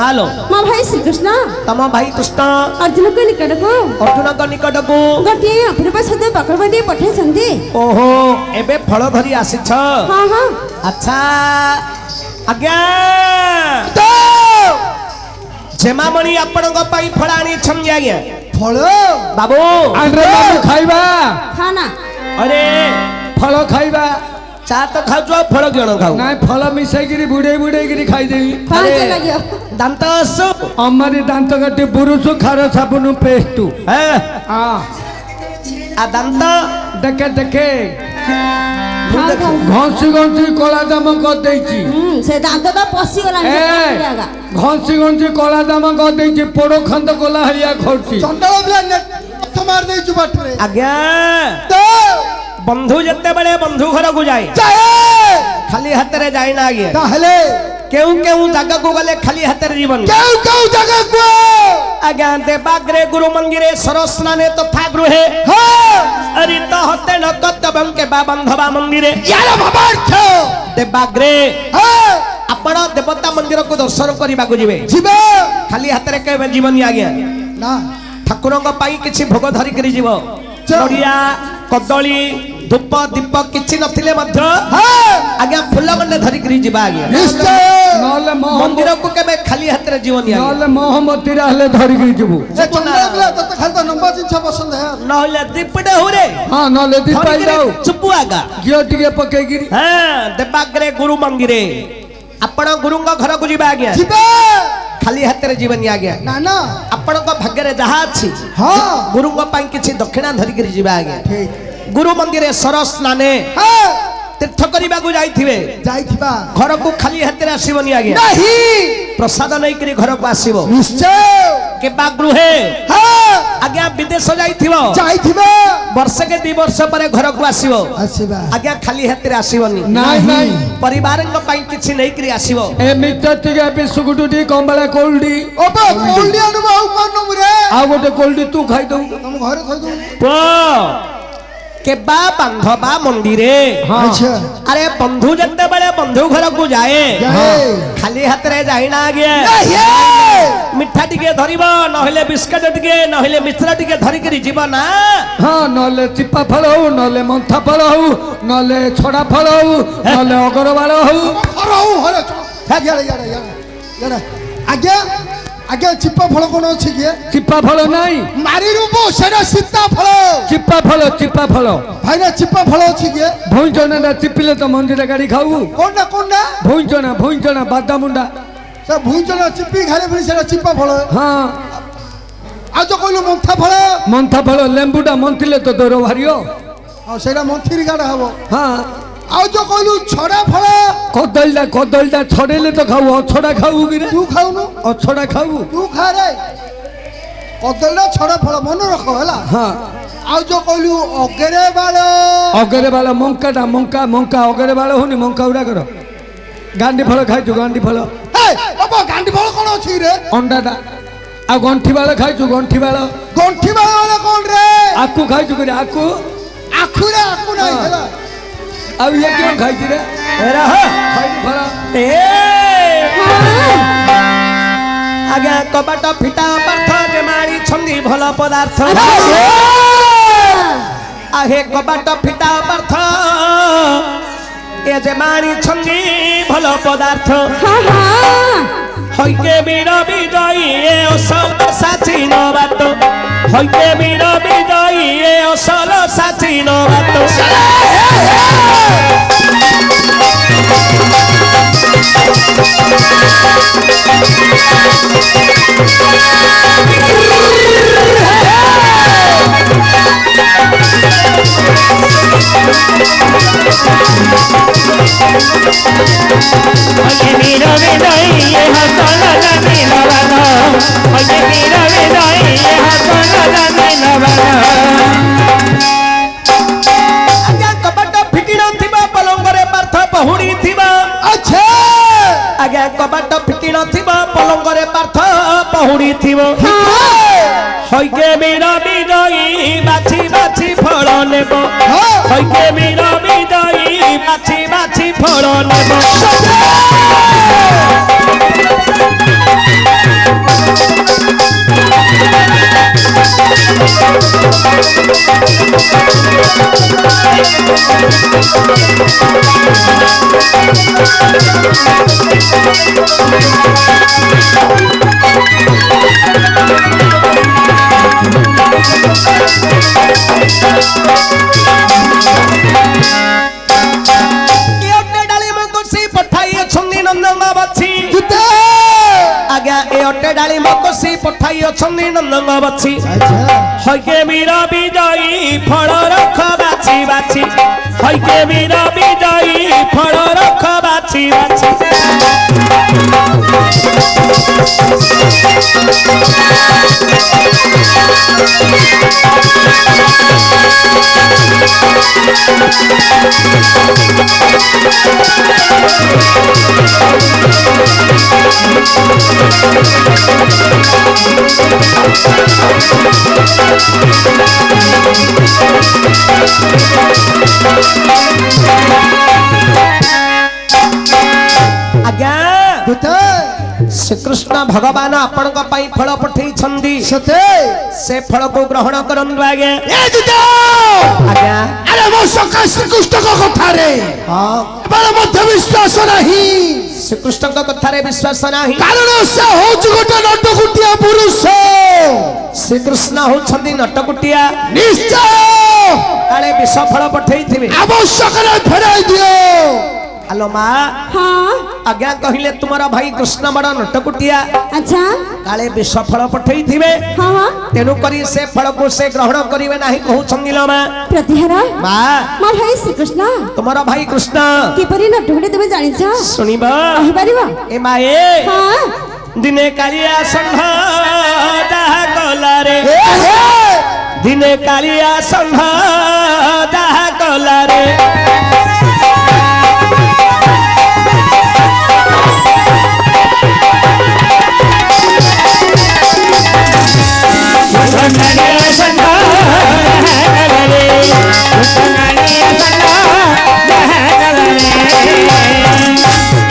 मालो मो भाई श्री कृष्ण तम भाई कृष्ण अर्जुन को निकट को गोटे अपूर्व सद पकड़बाटी पठाई छंदी ओहो एबे फल धरी आसीछ हां हां अच्छा आज्ञा जेमामणि आपण को पाई फल आनी छंदी आज्ञा फल बाबू आंद्रे बाबू खाइबा खाना अरे फल खाइबा चा तो खाऊ फल किण खाऊ नाय फल मिसाई गिरी बुडे बुडे गिरी खाई देवी पांच लगियो दांत असु अमरी दांत काटे बुरुस खार साबुन पेस्ट हैं हां आ दांत देखे देखे खा खा घंसी घंसी कला दाम कर देची से दांत तो पसी गला घंसी घंसी कला दाम कर देची पोड़ो खंद कला हरिया खोची चंडल बिला मार दे छु बाटरे आज्ञा तो बंधु जत्ते बड़े बंधु घर को जाए जाए खाली हाथ रे जाए ना आगे ताहले केउ केउ जगह को गले खाली हाथ रे जीवन केउ जगह को आज्ञा देवाग्रे गुरु मंदिरे सरस्नाने तथा गृहे हां अरित हते न कर्तव्यं के बाबंधवा मंदिरे यार भवार्थ देवाग्रे हां आपण देवता मंदिर को दर्शन करबा को जिवे जीवे खाली हाथ रे के जीवन आज्ञा ना ठाकुरंग पाई किछि भोग धरि करी जीव नडिया कदली धूप दीप किछि नथिले मध्य आज्ञा फूल गंडे धरि करी जीवा आज्ञा निश्चय नले मंदिर को केबे खाली हाथ रे जीवन आज्ञा नले मोहम्मती रहले धरि गिरी जबू जे चंडल बिला तो खाली तो नंबर जिंस पसंद है नहले दीपडे होरे हां नले दी पाई जाऊ चुपु आगा गियो टिके पके गिरी हां देवाग्रे गुरु मंदिरे आपण गुरुंग घर को जीवा आज्ञा जीवे खाली हाथ रे जीवन आज्ञा ना ना आपण को भाग्य रे जहा अछि हां गुरुंग पाई किछि दक्षिणा धरि करी जीवा आज्ञा ठीक गुरु मंदिरे सरस्नाने हां तीर्थ करिबा को जाइथिबे जाइथिबा घर को खाली हाथ रे आसीबनी आज्ञा नहीं प्रसाद नै करी घर को आसीबो निश्चय के बागृहे हां आज्ञा विदेश जाइथिबो जाइथिबा वर्ष के 2 वर्ष पर घर को आसीबो आसीबा आज्ञा खाली हाथ रे आसीबनी नाही नाही परिवार को पाई किछि नै करी आसीबो ए मित्र टिके बिस्कुटुटी कमला कोल्डी ओबे कोल्डी अनुभव करनो रे आ गोटे कोल्डी तू खाई दऊ तुम घरे थई दो पुओ के बा बांधवा मंदिरे हां अच्छा अरे बंधु जत्ते बड़े बंधु घर को जाए जाए खाली हाथ रे जाइना आगे नहीं मिठा टिके धरिबो नहले बिस्कुट टिके नहले मिश्रा टिके धरि करी जीव ना हां नले चिपा फल हो नले मंथा फल हो नले छड़ा फल हो नले अगरवाल हो रहू हरे यारे यारे यारे यारे आगे आगे चिप्पा फल कोन अछि के चिपा फल नाही मारी रूपो सेरा सीता फल चिपा फल भाई ना चिप्पा फल अछि के भुइचना चिपिले तो मंदिर गाड़ी खाऊ कोनना भुइचना बादामुंडा से भुइचना चिप्पी खाले फिर सेरा चिप्पा फल हां आ जो कहलु मंथा फल लेंबुटा मंथिले तो दर भारियो आ सेरा मंथिर गाडा हबो हां आ जो कहलु छड़ा फल कदलटा छड़ेले तो खाऊ अछड़ा खाऊ गिरे तू खाउनु अछड़ा खाऊ तू खा रे कदलटा छड़ा फल मन रखो हला हां आ जो कहलु अगरे वाला मंका अगरे वाला होनी मंका उड़ा करो गांडी फल खाइछु गांडी फल ए बाबा गांडी फल कोन अछि रे अंडाटा आ गंठी वाला खाइछु गंठी वाला कोन रे आकु खाइछु करे आकु आखु नहीं हला अब ये क्यों खाइछु रे रह खाइछु फल ए आगे कबाट फिटा पार्थ जे मारी छंदी भल पदार्थ आगे कबाट फिटा पार्थ ए जे मारी छंदी भल पदार्थ हइके बीर विजयी ए असल साची न बात हइके बीर विजयी ए असल साची न बात हइके बीर विजयी ए असल साची न बात हइके बीर विजयी ए असल साची न बात आज्ञा कबाट फिटी न थिबा पलंगरे पार्थ पहुड़ी थिबा अच्छा आज्ञा कबाट फिटी न थिबा पलंगरे पार्थ पहुड़ी थिबो हइके बीर विजयी बाछी बाछी फल नेबो हइके बीर विजयी बाछी बाछी फल नेबो ଏଟେ ଡାଳିମ କୋସି ପଠାଇ ଅଛନ୍ତି ନନ୍ଦଙ୍କ ବଛି ଜୁତେ ଆଜ୍ଞା ଏ ଅଟେ ଡାଳିମ କୋସି ପଠାଇ ଅଛନ୍ତି ନନ୍ଦଙ୍କ ବଛି ଆଚ୍ଛା ହଇକେ ବୀର ବିଜୟୀ ଫଳ ରଖ ବାଛି ବାଛି ହଇକେ ବୀର ବିଜୟୀ ଫଳ ରଖ ବାଛି ବାଛି ଆଜ୍ଞା ଜୁତେ ଶ୍ରୀକୃଷ୍ଣ ଭଗବାନ ଆପଣଙ୍କ ପାଇଁ ଫଳ ପଠେଇଛନ୍ତି ସତେ ସେ ଫଳକୁ ଗ୍ରହଣ କରନ୍ତୁ ଆଜ୍ଞା ଏ ଜୁତେ ଆଜ୍ଞା ଆରେ ମୋ ସକା ଶ୍ରୀକୃଷ୍ଣଙ୍କ କଥାରେ ହଁ ଏବେଳେ ମଧ୍ୟ ବିଶ୍ୱାସ ନାହିଁ ଶ୍ରୀକୃଷ୍ଣଙ୍କ କଥାରେ ବିଶ୍ୱାସ ନାହିଁ କାରଣ ସେ ହଉଛି ଗୋଟେ ନଟକୁଟିଆ ପୁରୁଷ ଶ୍ରୀକୃଷ୍ଣ ହଉଛନ୍ତି ନଟକୁଟିଆ ନିଶ୍ଚୟ କାଳେ ବିଷ ଫଳ ପଠେଇଥିବେ ଆବଶ୍ୟକରେ ଫେରାଇ ଦିଅ ଆଲୋ ମା ହଁ ଆଜ୍ଞା କହିଲେ ତୁମର ଭାଇ କୃଷ୍ଣ ବଡ ନଟକୁଟିଆ ଆଚ୍ଛା କାଳେ ବିଷ ଫଳ ପଠେଇଥିବେ ହଁ ହଁ ତେଣୁ କରି ସେ ଫଳକୁ ସେ ଗ୍ରହଣ କରିବେ ନାହିଁ କହୁଛନ୍ତି ଲୋ ମା ପ୍ରତିହାର ମା ମୋ ଭାଇ ଶ୍ରୀକୃଷ୍ଣ ତୁମର ଭାଇ କୃଷ୍ଣ କିପରି ନଟୁକୁଟି ତୁମେ ଜାଣିଛ ଶୁଣିବ କହିପାରିବ ଏ ମାଏ ହଁ ଦିନେ କାଳିଆ ଷଣ୍ଢ ଯାହା କଲାରେ ଦିନେ କାଳିଆ ଷଣ୍ଢ ଯାହା କଲାରେ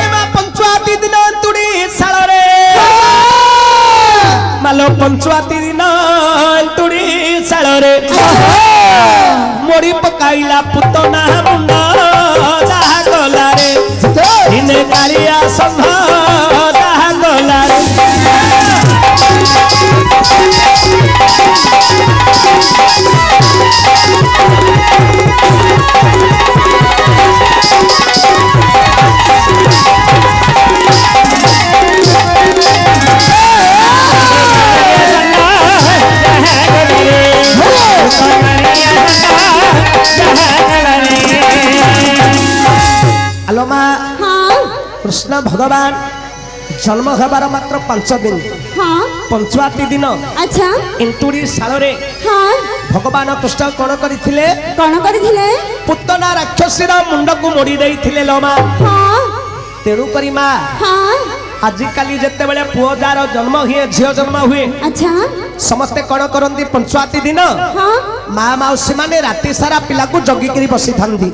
ଏମା ପଞ୍ଚୁଆତି ଦିନ ତୁଡ଼ି ଶାଳରେ ମାଲୋ ପଞ୍ଚୁଆତି ଦିନ ତୁଡ଼ି ଶାଳରେ ମୋଡ଼ି ପକାଇଲା ପୁତନା ମୁଣ୍ଡ ଯାହା ଗଲାରେ ଦିନେ କାଳିଆ ଷଣ୍ଢ ଯାହା ଗଲାରେ ଆଲୋ ମା ହଁ କୃଷ୍ଣ ଭଗବାନ ଜନ୍ମ ହେବାର ମାତ୍ର 5 ଦିନ ହଁ ପଞ୍ଚୁଆତି ଦିନ ଆଚ୍ଛା ଏନ୍ତୁଡ଼ି ଶାଳରେ ହଁ ଭଗବାନ କୃଷ୍ଣ କଣ କରିଥିଲେ କଣ କରିଥିଲେ ପୁତନା ରାକ୍ଷସୀର ମୁଣ୍ଡକୁ ମୋଡ଼ି ଦେଇଥିଲେ ଲୋ ମା ହଁ ତେଣୁ କରି ମା ହଁ ଆଜିକାଲି ଯେତେବେଳେ ପୁଅ ଯାର ଜନ୍ମ ହୁଏ ଝିଅ ଜନ୍ମ ହୁଏ ଆଚ୍ଛା ସମସ୍ତେ କଣ କରନ୍ତି ପଞ୍ଚୁଆତି ଦିନ ହଁ ମା ମାଉସୀ ମାନେ ରାତି ସାରା ପିଲାକୁ ଜଗିକିରି ବସିଥାନ୍ତି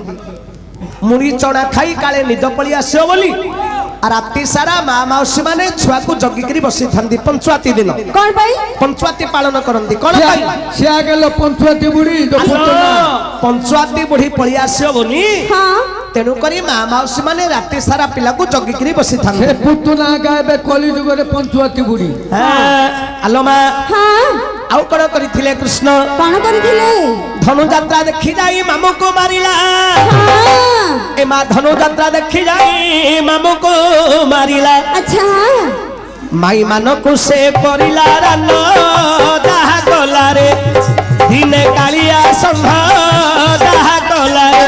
ମୁଢି ଚଣା ଖାଇ କାଳେ ନିଦ ପଳି ଆସିବ ବୋଲି ରାତି ସାରା ମା ମାଉସୀ ମାନେ ଛୁଆକୁ ଜଗିକିରି ବସିଥାନ୍ତି ପଞ୍ଚୁଆତି ଦିନ କଣ ପାଇଁ ପଞ୍ଚୁଆତି ପାଳନ କରନ୍ତି କଣ ପାଇଁ ସେ ଆଗେ ଲୋ ପଞ୍ଚୁଆତି ବୁଢୀ ପଞ୍ଚୁଆତି ବୁଢୀ ପଳି ଆସିବ ବୋଲି ହଁ ତେଣୁ କରି ମା ମାଉସୀ ମାନେ ରାତି ସାରା ପିଲାକୁ ଜଗିକିରି ସେ ବସିଥାନ୍ତି ପୁତୁନା ଆଗା ଏବେ କଲି ଯୁଗରେ ପଞ୍ଚୁଆତି ବୁଢୀ ଆଲୋ ମା ହଁ ଆଉ କଣ କରିଥିଲେ କୃଷ୍ଣ କଣ କରିଥିଲେ ଧନୁଯାତ୍ରା ଦେଖି ଯାଇ ମାମୁକୁ ମାରିଲା ହଁ ଏ ମା ଧନୁଯାତ୍ରା ଦେଖି ଯାଇ ମାମୁକୁ ମାରିଲା ଆଚ୍ଛା ମାଇ ମାନଙ୍କୁ ସେ କରିଲା ରାନ ଯାହା କଲାରେ ଦିନେ କାଳିଆ ଷଣ୍ଢ ଯାହା କଲାରେ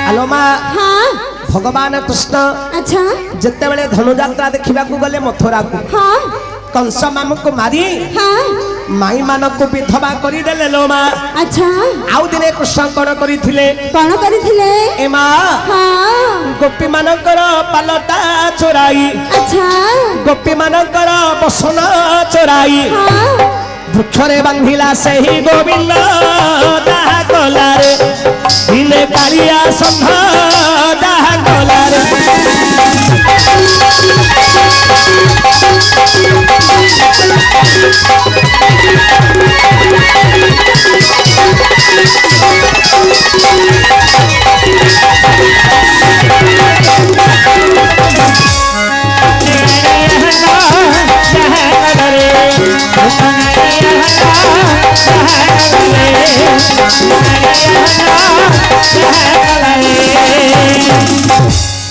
ଆଲୋ ମା ହଁ ଭଗବାନ କୃଷ୍ଣ ଆଚ୍ଛା ଯେତେବେଳେ ଧନୁଯାତ୍ରା ଦେଖିବାକୁ ଗଲେ ମଥୁରାକୁ ହଁ କଂସ ମାମୁକୁ ମାରି ହଁ ମାଇ ମାନଙ୍କୁ ବିଧବା କରିଦେଲେ ଲୋ ମା। ଆଚ୍ଛା ଆଉ ଦିନେ କୃଷ୍ଣ କଣ କରିଥିଲେ କଣ କରିଥିଲେ? ଏ ମା ହଁ ଗୋପୀ ମାନଙ୍କର ପାଲଟା ଚୋରାଇ ଆଚ୍ଛା ଗୋପୀ ମାନଙ୍କର ବସନ ଚୋରାଇ ହଁ ବୃକ୍ଷରେ ବାନ୍ଧିଲା ସେହି ଗୋବିନ୍ଦ ଯାହା କଲାରେ ଦିନେ କାଳିଆ ଷଣ୍ଢ ଯାହା କଲାରେ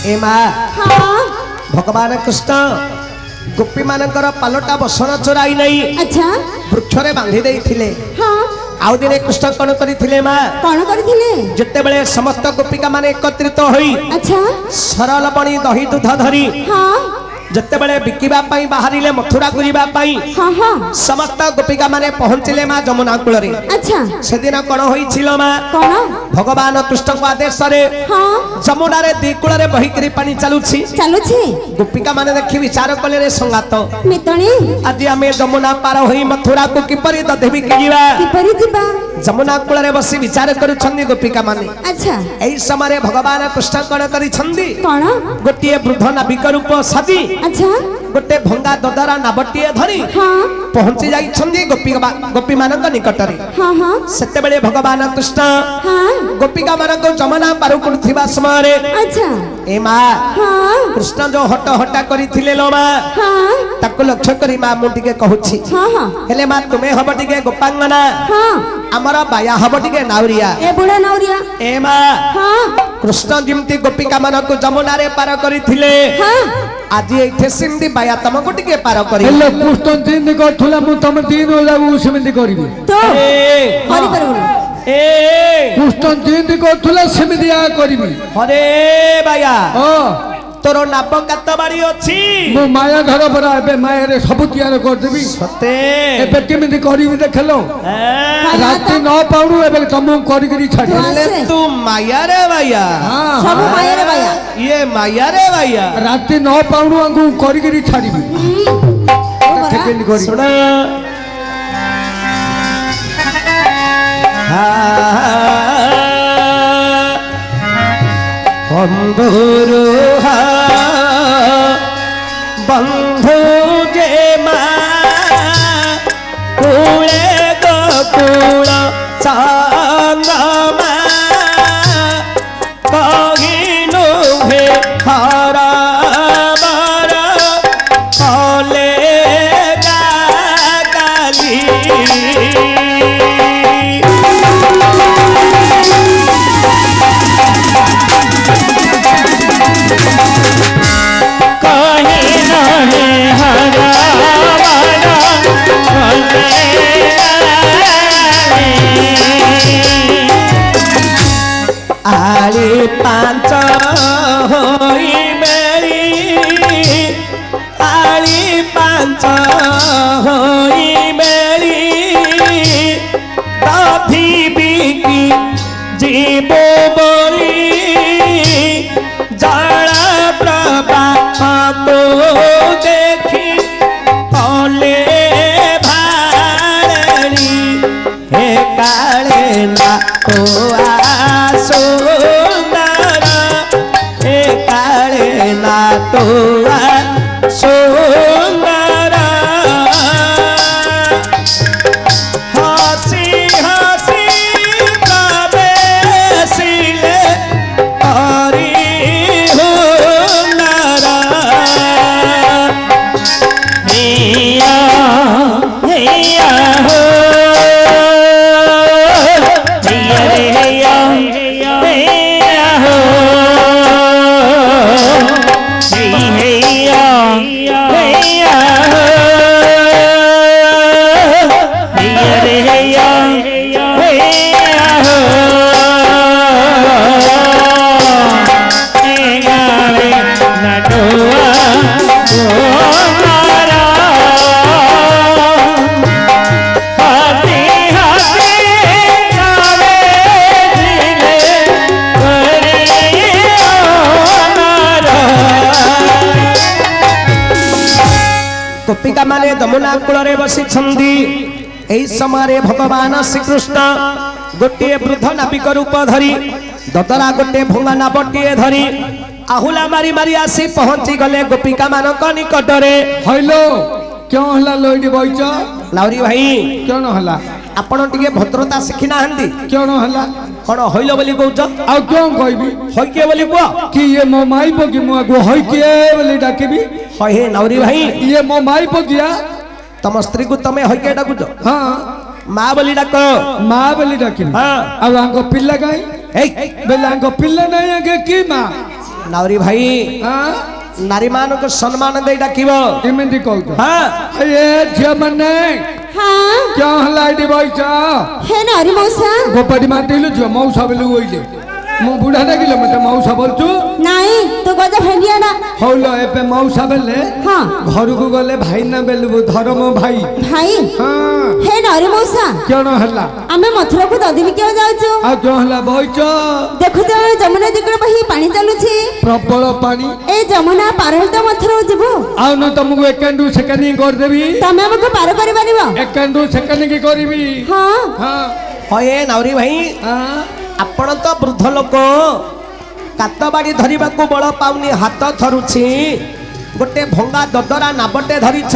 ए माँ ହଁ भगवान कृष्ण गोपी मानकर पालटा बसन चोराई नहीं ଆଚ୍ଛା वृक्षरे बांधी देइथिले ହଁ आउ दिने कृष्ण कौन करथिले माँ କଣ କରିଥିଲେ? जेतेबेले समस्त गोपिका माने एकत्रित होई ଆଚ୍ଛା सरल बणी दही दूध धरी ହଁ ଯେତେବେଳେ ବିକିବା ପାଇଁ ବାହାରିଲେ ମଥୁରାକୁ ଯିବା ପାଇଁ ହଁ ହଁ ସମସ୍ତ ଗୋପିକା ମାନେ ପହଞ୍ଚିଲେ ମା ଯମୁନା କୂଳରେ। ଆଚ୍ଛା ସେଦିନ କଣ ହୋଇছিল ମା କଣ? ଭଗବାନ କୃଷ୍ଣଙ୍କ ଆଦେଶରେ ହଁ ଯମୁନାରେ ଦି କୂଳରେ ବହିକିରି ପାଣି ଚାଲୁଛି। ଚାଲୁଛି ଗୋପିକା ମାନେ ଦେଖି ବିଚାର କଲେ ରେ ସଙ୍ଗାତ ମିତଣୀ ଆଜି ଆମେ ଯମୁନା ପାର ହୋଇ ମଥୁରାକୁ କିପରି ଦଧେବିକି ଯିବା। କିପରି ଯିବା? ଯମୁନା କୂଳରେ ବସି ବିଚାର କରୁଛନ୍ତି ଗୋପିକା ମାନେ। ଆଚ୍ଛା ଏହି ସମୟରେ ଭଗବାନ କୃଷ୍ଣ କଣ କରିଛନ୍ତି କଣ? ଗୋଟିଏ ବୃଦ୍ଧ ନାବିକ ରୂପ ସାଜି ଆଚ୍ଛା ଗୋଟେ ଭଙ୍ଗା ଦଦରା ନାବଟିଏ ଧରି ହଁ ପହଞ୍ଚି ଯାଇଛନ୍ତି ଗୋପୀ ମାନଙ୍କ ନିକଟରେ। ହଁ ହଁ ସେତେବେଳେ ଭଗବାନ କୃଷ୍ଣ ହଁ ଗୋପିକା ମାନଙ୍କୁ ଯମୁନା ପାର କରୁଥିବା ସମୟରେ ଆଚ୍ଛା ଏ ମା ହଁ କୃଷ୍ଣ ଯୋଉ ହଟ ହଟା କରିଥିଲେ ଲୋ ମା ହଁ ତାକୁ ଲକ୍ଷ୍ୟ କରି ମା ମୁଁ ଟିକେ କହୁଛି ହଁ ହଁ ହେଲେ ମା ତୁମେ ହବ ଟିକେ ଗୋପାଙ୍ଗନା ହଁ ଆମର ବାୟା ହବ ଟିକେ ନାଉରିଆ। ଏ ବୁଢା ନଉରିଆ ଏ ମା ହଁ କୃଷ୍ଣ ଯେମିତି ଗୋପିକା ମାନଙ୍କୁ ଯମୁନାରେ ପାର କରିଥିଲେ ହଁ ଆଜି ଏଇଠି ସେମିତି ବାୟା ତମକୁ ଟିକେ ପାର କରିବେ। ହେଲେ କୃଷ୍ଣ ଯେମିତି କରୁଥିଲା ମୁଁ ତମ ଦିନ ଯାକୁ ସେମିତି କରିବି। ତ ଏ କରିପାରିବୁନି ଏ କୃଷ୍ଣ ଯେମିତି କରୁଥିଲା ସେମିତି କରିବି। ହରେ ବାୟା ହଁ ତୋର ନାବ କାତ ବାଡି ଅଛି ମୁଁ ମାୟା ଧର ପରା ଏବେ ମାୟାରେ ସବୁ ତିଆର କରିଦେବି। ସତେ ଏବେ କେମିତି କରିବି ଦେଖିଲ ରାତି ନ ପାଉଣୁ ଏବେ ତମକୁ କରିକିରି ଛାଡି ହେଲେ ତୁ ମାୟାରେ ବାୟା ସବୁ ମାୟାରେ ବାୟା ଇଏ ମାୟାରେ ବାୟା ରାତି ନ ପାଉଣୁ ଆଙ୍କୁ କରିକିରି ଛାଡିବି। କେମିତି କରିବି ଶୁଣ ବନ୍ଧୁରୁ ବନ୍ଧୁ ଯେ ମା କୁଳେ ଗୋକୁଳ ଚନ୍ଦ୍ରମା କହିନୁ ହେ ହର ବର କଲେ ଗାଲି आली पांच होई मेरी आली पांच होई मेरी दधी बिकी जीवो बोली जड़ा प्रभात को देखी कले भाड़ी हे काले ना को सुंदर हे काले ना तो सुंदर हसी हसी प्रवेशिले हरि हुनर हिया हिया हो Hey, hey, କୂଳରେ ବସିଛନ୍ତି। ଏହି ସମୟରେ ଭଗବାନ ଶ୍ରୀକୃଷ୍ଣ ଗୋଟିଏ ବୃଦ୍ଧ ନାବିକ ରୂପ ଧରି ଦଦରା ଗୋଟେ ଭଙ୍ଗା ନାବଟିଏ ଧରି ଆହୁଲା ମାରି ମାରି ଆସି ପହଞ୍ଚି ଗଲେ ଗୋପିକା ମାନଙ୍କ ନିକଟରେ। ହଇଲୋ କେଉଁ ହେଲା ଲୋଇଟି ବଇଚ ଲାଉରୀ ଭାଇ କେଣ ହେଲା ଆପଣ ଟିକେ ଭଦ୍ରତା ଶିଖି ନାହାନ୍ତି। କେଣ ହେଲା କଣ ହଇଲ ବୋଲି କହୁଛ? ଆଉ କେଉଁ କହିବି ହଇକିଏ ବୋଲି କୁହ। କି ଇଏ ମୋ ମାଇପ କି ମୁଁ ଆକୁ ହଇକିଏ ବୋଲି ଡାକିବି? ହେ ନାଉରୀ ଭାଇ ଇଏ ମୋ ମାଇପ କିଆ? ତମ ସ୍ତ୍ରୀକୁ ତମେ ହଇକିଏ ଡାକୁଛ? ହଁ ମା ବୋଲି ଡାକ। ମା ବୋଲି ଡାକିବି। ହଁ। ଆଉ ଆଙ୍କ ପିଲା କାଇଁ ଏଇ ବେଲେ ଆଙ୍କ ପିଲା ନାଇଁ ଆगे କି ମା? ନାଉରୀ ଭାଇ ହଁ ନାରୀ ମାନଙ୍କୁ ସମ୍ମାନ ଦେଇ ଡାକିବ। ଏମିତି କହୁଛ? ହଁ ଏ ଝିଅ ମାନେ ହଁ କେଉଁ ହେଲା ଏଠି ବଇଚ? ହେ ନାରୀ ମଉସା ଗୋପାଟି ମାତିଲୁ ଝିଅ ମଉସା ବୋଲି କହିଲେ ମୁଁ ବୁଢା ଡାକିଲେ ମତେ ମଉସା ବୋଲଛୁ? ନାଇଁ ତୁ ଗଜ ଭେଣ୍ଡିଆଟା ହଉଲ ଏବେ ମଉସା ବେଲେ ହଁ ଘରକୁ ଗଲେ ଭାଇ ନା ବେଲୁ ଧର ମୋ ଭାଇ। ଭାଇ ହଁ ହେ ନାରୀ ମଉସା କେଣ ହେଲା? ଆମେ ମଥୁରାକୁ ଦଧି ବିକିବାକୁ ଯାଉଛୁ। ଆଉ କେଉଁ ହେଲା ବଇଚ? ଦେଖୁଛ ଯମୁନା ଦିଗରେ ବହି ପାଣି ଚାଲୁଛି। ପ୍ରବଳ ପାଣି। ଏ ଯମୁନା ପାର ହେଲେ ତ ମଥୁରାକୁ ଯିବୁ। ଆଉ ନ ତମକୁ ଏକାଣ୍ଡୁ ସେକାଣ୍ଡି କରିଦେବି। ତମେ ଆମକୁ ପାର କରିପାରିବ? ଏକାଣ୍ଡୁ ସେକାଣ୍ଡି କି କରିବି। ହଁ ହଁ ହେ ନାଉରୀ ଭାଇ ହଁ ଆପଣ ତ ବୃଦ୍ଧ ଲୋକ କାତ ବାଡ଼ି ଧରିବାକୁ ବଳ ପାଉନି ହାତ ଥରୁଛି ଗୋଟେ ଭଙ୍ଗା ଦଦରା ନାବଟେ ଧରିଛ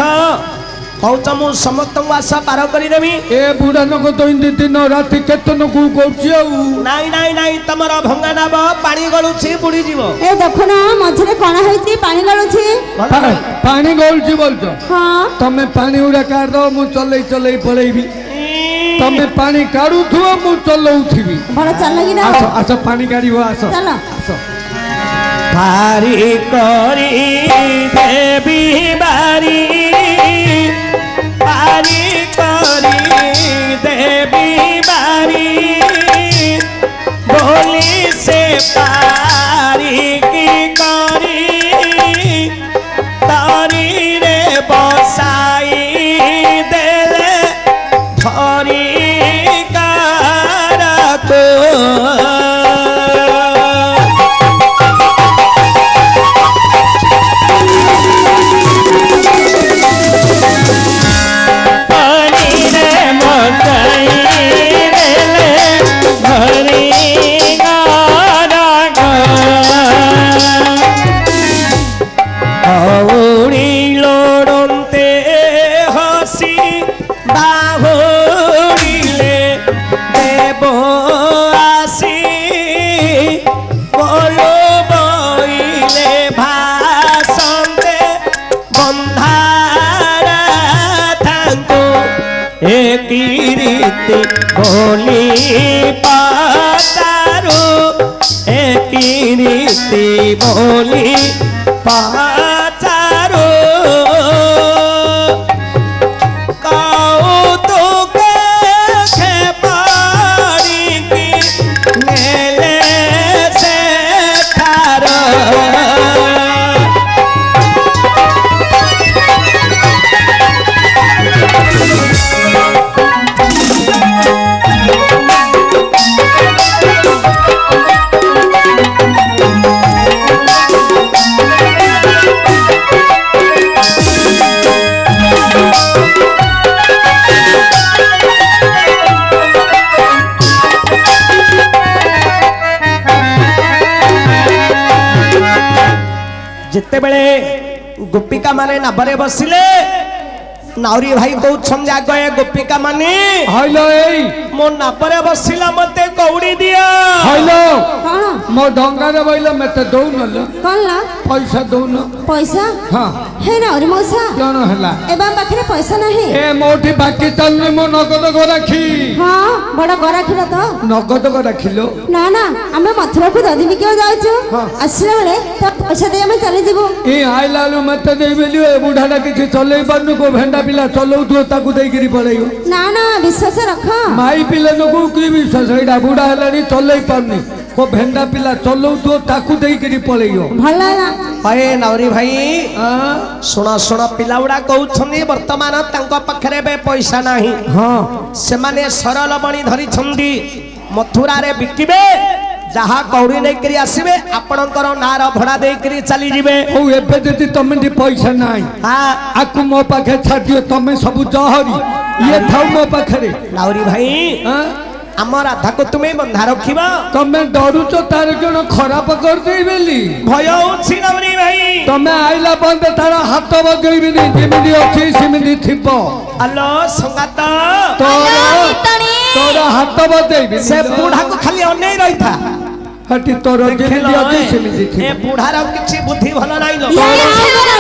କହୁଛ ମୁଁ ସମସ୍ତଙ୍କୁ ଆସ ପାର କରିଦେବି। ଏ ବୁଢା ନକ ତ ଏମିତି ଦିନ ରାତି କେତନକୁ କରୁଛି ଆଉ। ନାଇଁ ନାଇଁ ନାଇଁ ତମର ଭଙ୍ଗା ନାବ ପାଣି ଗଳୁଛି ବୁଡ଼ିଯିବ। ଏ ଦେଖୁନ ମଝିରେ କଣା ହେଇଛି ପାଣି ଗଳୁଛି। ପାଣି ଗଳୁଛି ବୋଲଛ? ହଁ ତମେ ପାଣି ଗୁଡା କାଢିଦବ ମୁଁ ଚଲେଇ ଚଲେଇ ପଳେଇବି। ତମେ ପାଣି କାଢୁଥିବ ମୁଁ ଚଲଉଥିବି। ଭଲ ଚାଲ କି ନା ଆସ ଆସ ପାଣି କାଢିବ ଆସ ଚାଲ। ଆସ। ଭାରି କରି ଦେବି ବାରି ପାରି କରି ଦେବି ବାରି ବୋଲି ସେ ପାରିକି କରି ତରିରେ ବସାଇ ଦେଲେ ଧରି କାରକୁ। बोली पातारू एक रीति बोली पातारू कौतुक खेपारी की मेले से थारो। ଯେତେବେଳେ ଗୋପିକା ମାନେ ନାବରେ ବସିଲେ ନାଉରୀ ଭାଇ କହୁଛନ୍ତି ଆଗ ଏ ଗୋପିକା ମାନେ ହଇଲୋ ଏଇ ମୋ ନାବରେ ବସିଲା ମତେ କଉଡ଼ି ଦିଅ। ହଇଲୋ କଣ ମୋ ଡଙ୍ଗାରେ ବଇଲ ମତେ ଦଉନଲ କଣ ଲା ପଇସା ଦଉନ। ପଇସା ହଁ ହେ ନାରୀ ମଉସା କଣ ହେଲା? ଏବେ ଆମ ପାଖରେ ପଇସା ନାହିଁ। ଏ ମୋଠି ବାକି ଚାଲୁନି ମୋ ନଗଦ ଗରାଖି। ହଁ ବଡ ଗରାଖିଲ ତ ନଗଦ ଗରାଖିଲ? ନା ନା ଆମେ ମଥୁରାକୁ ଦଧି ବିକିବାକୁ ଯାଉଛୁ। ଆସିଲା ବେଳେ ତ ପଇସା ଦେଇ ଆମେ ଚାଲିଯିବୁ। ଏ ଆଇଲା ବେଳୁ ମତେ ଦେଇବେଲି ଏ ବୁଢାଟା କିଛି ଚଲେଇ ପାରୁନି କୋ ଭେଣ୍ଡା ପିଲା ଚଲଉଥିବ ତାକୁ ଦେଇକିରି ପଳେଇବ। ନା ନା ବିଶ୍ୱାସ ରଖ। ମାଇ ପିଲାକୁ କି ବିଶ୍ୱାସ ଏଇଟା ବୁଢା ହେଲାଣି ଚଲେଇ ପାରୁନି କୋ ଭେଣ୍ଡା ପିଲା ଚଲଉଥିବ ତାକୁ ଦେଇକିରି ପଳେଇବ। ଭଲ ହେଲା। ହେ ନାଉରୀ ଭାଇ ଶୁଣ ଶୁଣ ପିଲା ଗୁଡା କହୁଛନ୍ତି ବର୍ତ୍ତମାନ ତାଙ୍କ ପାଖରେ ଏବେ ପଇସା ନାହିଁ। ହଁ ସେମାନେ ସରଳ ବଣି ଧରିଛନ୍ତି ମଥୁରାରେ ବିକିବେ ଯାହା କଉଡ଼ି ନେଇକରି ଆସିବେ ଆପଣଙ୍କର ନାଁର ଭଡ଼ା ଦେଇକରି ଚାଲିଯିବେ। ହଉ ଏବେ ଯଦି ତମେ ଟି ପଇସା ନାହିଁ ହଁ ଆକୁ ମୋ ପାଖେ ଛାଡ଼ିଦିଅ ତମେ ସବୁ ଜହରି ଇଏ ଥାଉ ମୋ ପାଖରେ। ଲାଉରୀ ଭାଇ ଆଁ? ଆମ ରାଧାକୁ ତୁମେ ବନ୍ଧା ରଖିବ ତମେ ଡରୁଛ ତାର ଜଣ ଖରାପ କରିଦେଇ ବୋଲି। ଭୟ ହଉଛି ଲାଉରୀ ଭାଇ। ତମେ ଆଇଲା ପର୍ଯ୍ୟନ୍ତ ତାର ହାତ ବଜେଇବିନି ଯେମିତି ଅଛି ସେମିତି ଥିବ। ଆଲୋ ସଙ୍ଗାତ ତୋର ହାତ ବଜେଇବି ସେ ବୁଢାକୁ ଖାଲି ଅନେଇ ରହିଥା। ହେଠି ତୋର ଯେମିତି ଅଛି ସେମିତି ଏ ଥିବ। ବୁଢାର କିଛି ବୁଦ୍ଧି ଭଲ ନାହିଁ ଲୋ।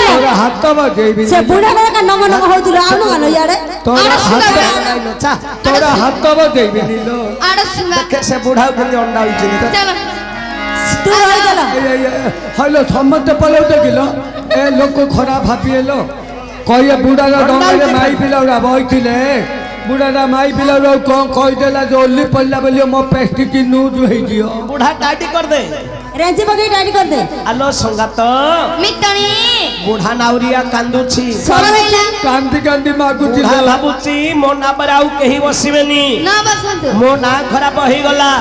ତୋର ହାତ ବଜେଇବି ସେ ବୁଢା ବେଳକା ନଗ ନଗ ହଉଥିଲା ଆଉ ନଗାନ ଇଆଡେ ତୋର ହାତ ବଜେଇବିନି ଲୋ। ଦେଖେ ସେ ବୁଢାକୁ କେମିତି ଅଣ୍ଡାଉଛି। ତୁ ରହିଗଲ ହଇଲୋ ସମସ୍ତେ ପଳେଇ ଦେଖିଲ ଏ ଲୋକ ଖରାପ ଭାବିଏଲୋ କହିଏ ବୁଢାର ଡଙ୍ଗାରେ ମାଇ ପିଲାଗୁଡ଼ା ବଇଥିଲେ ବୁଢାଟା ମାଇ ପିଲାଗୁଡ଼ା କଣ କହିଦେଲା ଯେ ଓଲି ପଡ଼ିଲା ବୋଲି ମୋ ପେଷ୍ଟିକି ନୁଜ ହେଇଯିବ। ବୁଢା ଟାଇଟି କରିଦେ। ରେଞ୍ଚି ପକେଇ ଟାଇଟ୍ କରିଦେ। ଆଲୋ ସଙ୍ଗାତ ବୁଢା ନାଉରିଆ କାନ୍ଦୁଛି। କାନ୍ଦି କାନ୍ଦି ମାଗୁଛି ବୁଢା ଭାବୁଛି ମୋ ନାଁ ପରେ ଆଉ କେହି ବସିବେନି। ମୋ ନାଁ ଖରାପ ହେଇଗଲା।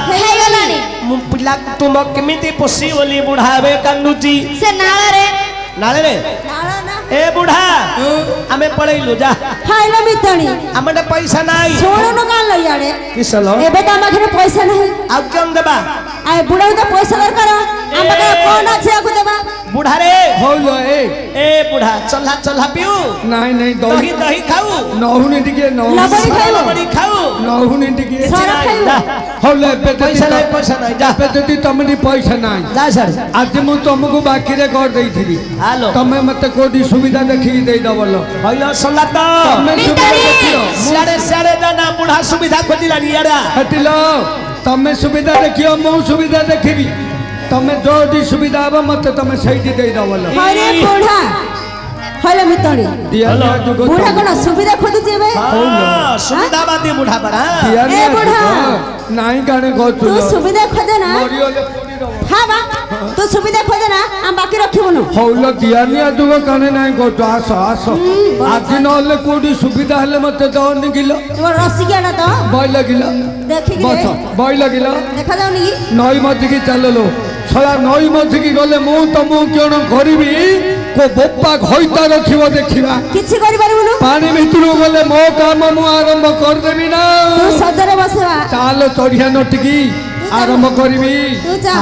ମୁଁ ପିଲା ତୁମ କେମିତି ପୋଷି ବୋଲି ବୁଢା ଏବେ କାନ୍ଦୁଛି। ନାଳରେ ଏ ବୁଢା ଆମେ ପଳେଇଲୁ ଯା ଖାଇଲ ମିତଣି ଆମେ ପଇସା ନାହିଁ। ଶୁଣୁନ କାଲ ଇଆଡେ କିସଲ ଏବେ ତ ଆମ ପାଖରେ ପଇସା ନାହିଁ। ଆଉ କେଉଁ ଦେବା ଆଉ ବୁଢାକୁ ତ ପଇସା ଦରକାର ଆମ ପାଖରେ କଣ ଅଛି ଆକୁ ଦେବା। ବୁଢାରେ ହଉଲୋ ଏ ବୁଢା ଚଲ୍ହା ଚଲ୍ହା ପିଉ ନାଇଁ ନାଇଁ ଦହି ଦହି ଖାଉ ନହୁନି ଟିକେ ଲବଣୀ ଖାଇବ ଲବଣୀ ଖାଉ ନହୁନି ଟିକେ ସର ଖାଇବ ହଉଲୋ ଏବେ ପଇସା ନାହିଁ ପଇସା ନାହିଁ ଯା ଏବେ ଯଦି ତମେ ପଇସା ନାହିଁ ଯା ସାର୍ ଆଜି ମୁଁ ତମକୁ ବାକିରେ କରିଦେଇଥିବି ହାଲୋ ତମେ ମତେ କୋଉଠି ସୁବିଧା ଦେଖିକି ଦେଇଦବ ଲୋ। ହଇଲ ସଙ୍ଗାତ ତମେ ସୁବିଧା ଦେଖିଲ ସିଆଡେ ସିଆଡେ ଜାନା ବୁଢା ସୁବିଧା ଖୋଜିଲାଣି ଇଆଡା ହେଟିଲ ତମେ ସୁବିଧା ଦେଖିବ ମୁଁ ସୁବିଧା ଦେଖିବି ତମେ ଯୋଉଠି ସୁବିଧା ହବ ମତେ ତମେ ସେଇଠି ଦେଇଦବ ଲୋ। ହଇରେ ବୁଢା ହଇଲ ମିତଣି ବୁଢା କଣ ସୁବିଧା ଖୋଜୁଛି ଏବେ। ସୁବିଧା ବାଦୀ ବୁଢା ପରା ଏ ବୁଢା ନାଇଁ କାଣେ ତୁ କହୁଛୁ ସୁବିଧା ଖୋଜେ ନା ହଁ ବା ତୁ ସୁବିଧା ଖୋଜେ ନା ଆମେ ବାକି ରଖିବୁନୁ। ହଉଲୋ ଦିଆନିଆ ଯୁଗ କାଣେ ନାଇଁ କହୁଛୁ ଆସ ଆସ ଆଜି ନହେଲେ କୋଉଠି ସୁବିଧା ହେଲେ ମତେ ଦଉନି କିଲୋ ତୋର ରସିକିଆଟା ତ ବଇଲ କିଲୋ ଦେଖିକି ବସ ବଇଲ କିଲୋ ଦେଖାଯାଉନି କି ନଈ ମଝିକି ଚାଲଲୋ ଶଳା ନଈ ମଝିକି ଗଲେ ମୁଁ ତମକୁ କଣ କରିବି କୋ ବୋପା ଘଇତାର ଥିବ ଦେଖିବା କିଛି କରିପାରିବୁନୁ। ପାଣି ଭିତରକୁ ଗଲେ ମୋ କାମ ମୁଁ ଆରମ୍ଭ କରିଦେବି ନା ତୁ ସଜରେ ବସିବା ଚାଲ ଚଢିଆ ନଟିକି ଆରମ୍ଭ କରିବି। ତୁ ଯା